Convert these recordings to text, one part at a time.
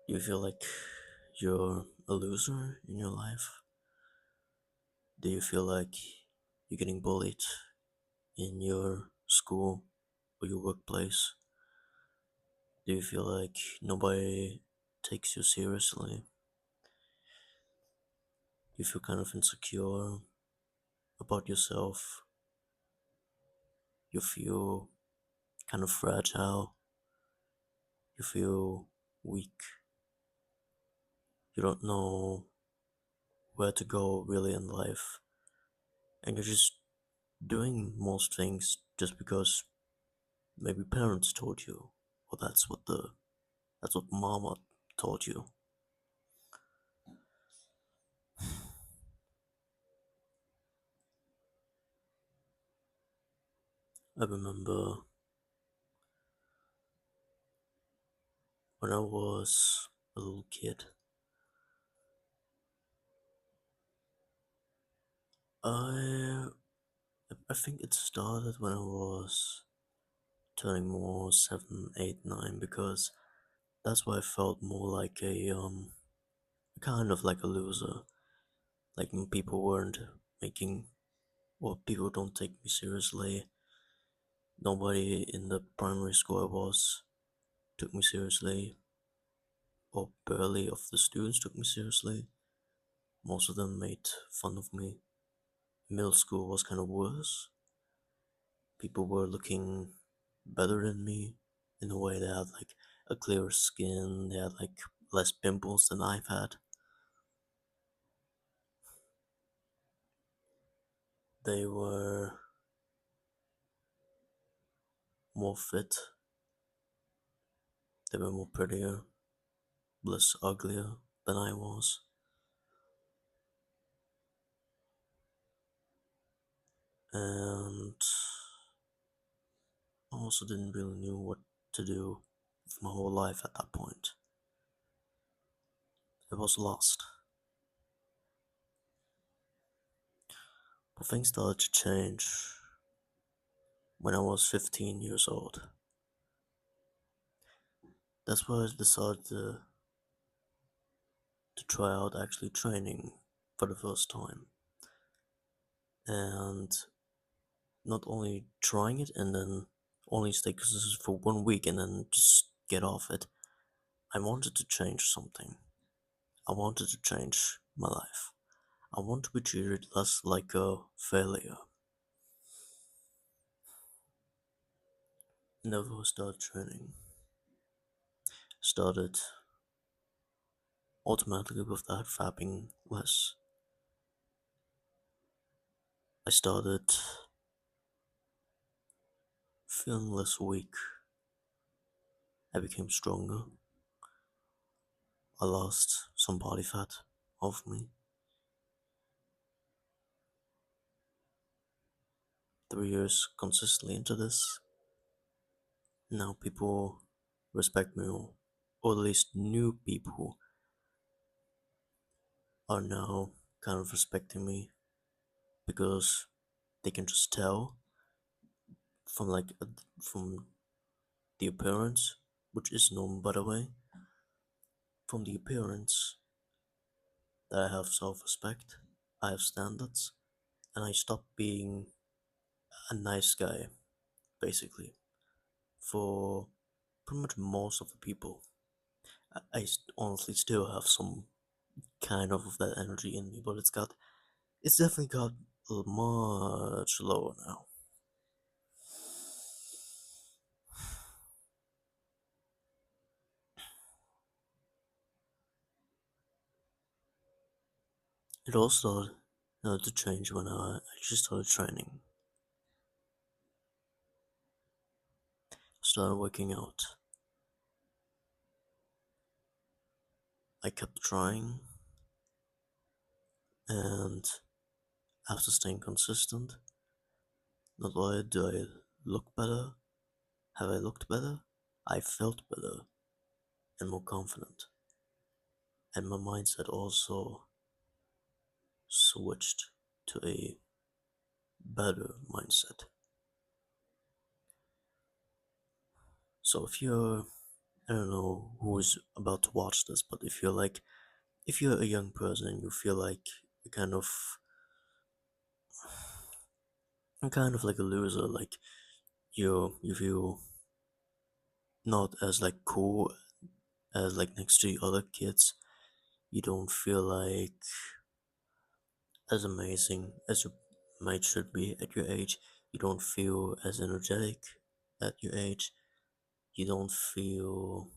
Do you feel like you're a loser in your life? Do you feel like you're getting bullied in your school or your workplace? Do you feel like nobody takes you seriously? You feel kind of insecure about yourself? You feel kind of fragile? You feel weak? You don't know where to go really in life, and you're just doing most things just because maybe parents told you, or that's what mama told you. I remember when I was a little kid, I I think it started when I was turning more 7, 8, 9 because that's why I felt more like a kind of like a loser. Like when people weren't making or people don't take me seriously. Nobody in the primary school I was took me seriously, or barely of the students took me seriously. Most of them made fun of me. Middle school was kind of worse. People were looking better than me in a way. They had like a clearer skin, they had like less pimples than I've had. They were more fit, they were more prettier, less uglier than I was. And I also didn't really know what to do with my whole life at that point. I was lost. But things started to change when I was 15 years old. That's why I decided to try out actually training for the first time. And not only trying it and then only stay consistent for 1 week and then just get off it. I wanted to change something. I wanted to change my life. I want to be treated less like a failure. Never started training. Started automatically with that fapping less. I started feeling less weak. I became stronger. I lost some body fat off me. 3 years consistently into this. Now people respect me more. Or at least new people are now kind of respecting me because they can just tell from from the appearance, which is normal by the way, from the appearance that I have self-respect, I have standards, and I stop being a nice guy, basically, for pretty much most of the people. I honestly still have some kind of that energy in me, but it's definitely got much lower now. It all started to change when I actually started training. Started working out. I kept trying, and after staying consistent, not only do I look better, have I looked better, I felt better and more confident. And my mindset also switched to a better mindset. So if you're I don't know who is about to watch this, but if you're a young person and you feel like you're kind of like a loser, like you feel not as like cool as like next to the other kids, you don't feel like as amazing as you might should be at your age, you don't feel as energetic at your age, you don't feel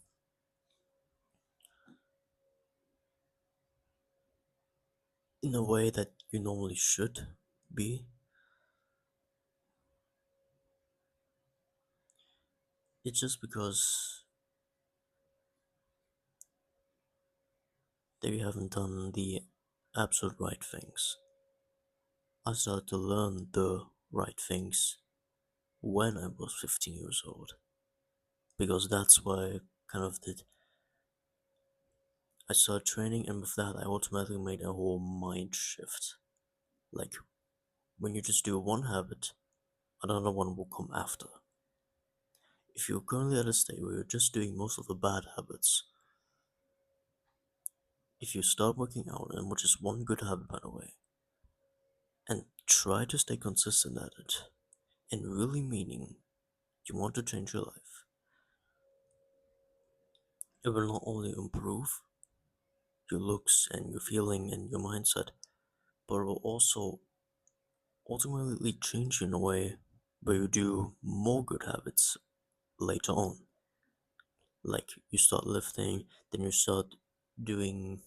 in a way that you normally should be. It's just because that you haven't done the absolute right things. I started to learn the right things when I was 15 years old, because that's why I kind of did. I started training, and with that, I automatically made a whole mind shift. Like, when you just do one habit, another one will come after. If you're currently at a state where you're just doing most of the bad habits, if you start working out, and which is one good habit by the way, and try to stay consistent at it, and really meaning you want to change your life, it will not only improve your looks and your feeling and your mindset, but it will also ultimately change you in a way where you do more good habits later on. Like you start lifting, then you start doing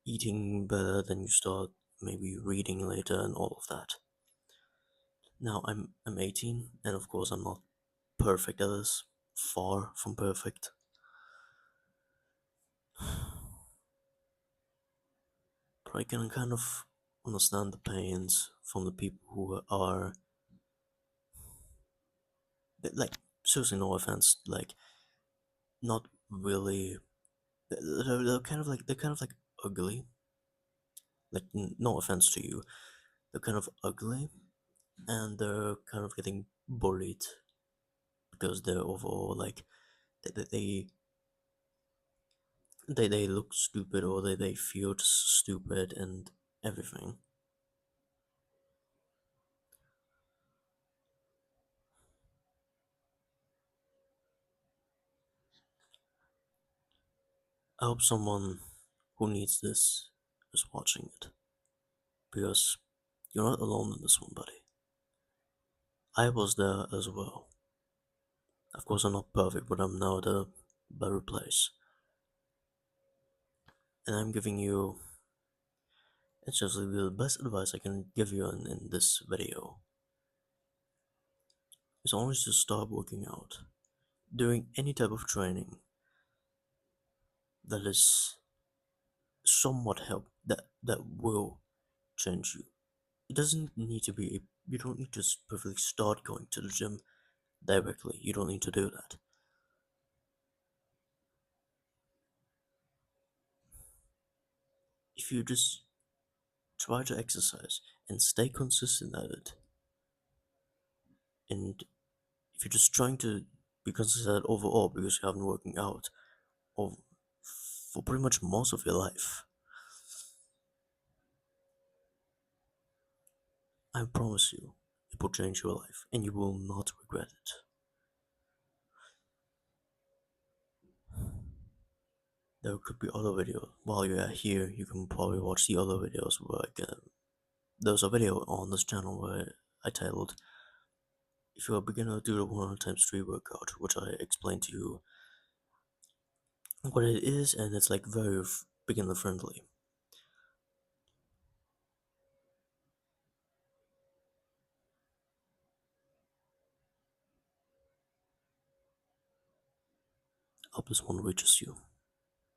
eating better, then you start maybe reading later and all of that. Now I'm 18 and of course I'm not perfect at this, far from perfect. But I can kind of understand the pains from the people who are like, seriously, no offense, like not really. They're kind of like ugly. Like no offense to you, they're kind of ugly, and they're kind of getting bullied because they're overall like they they they look stupid, or they feel stupid and everything. I hope someone who needs this is watching it, because you're not alone in this one, buddy. I was there as well. Of course, I'm not perfect, but I'm now at a better place. And I'm giving you, it's just like the best advice I can give you in this video is always to start working out. Doing any type of training that is somewhat that will change you. It doesn't need to be, you don't need to perfectly start going to the gym directly. You don't need to do that. If you just try to exercise and stay consistent at it, and if you're just trying to be consistent overall because you haven't working out or for pretty much most of your life, I promise you, it will change your life and you will not regret it. There could be other videos. While you're here, you can probably watch the other videos where there's a video on this channel where I titled "If you're a beginner, do the 100 times 3 workout," which I explained to you what it is, and it's like very beginner friendly. I hope this one reaches you.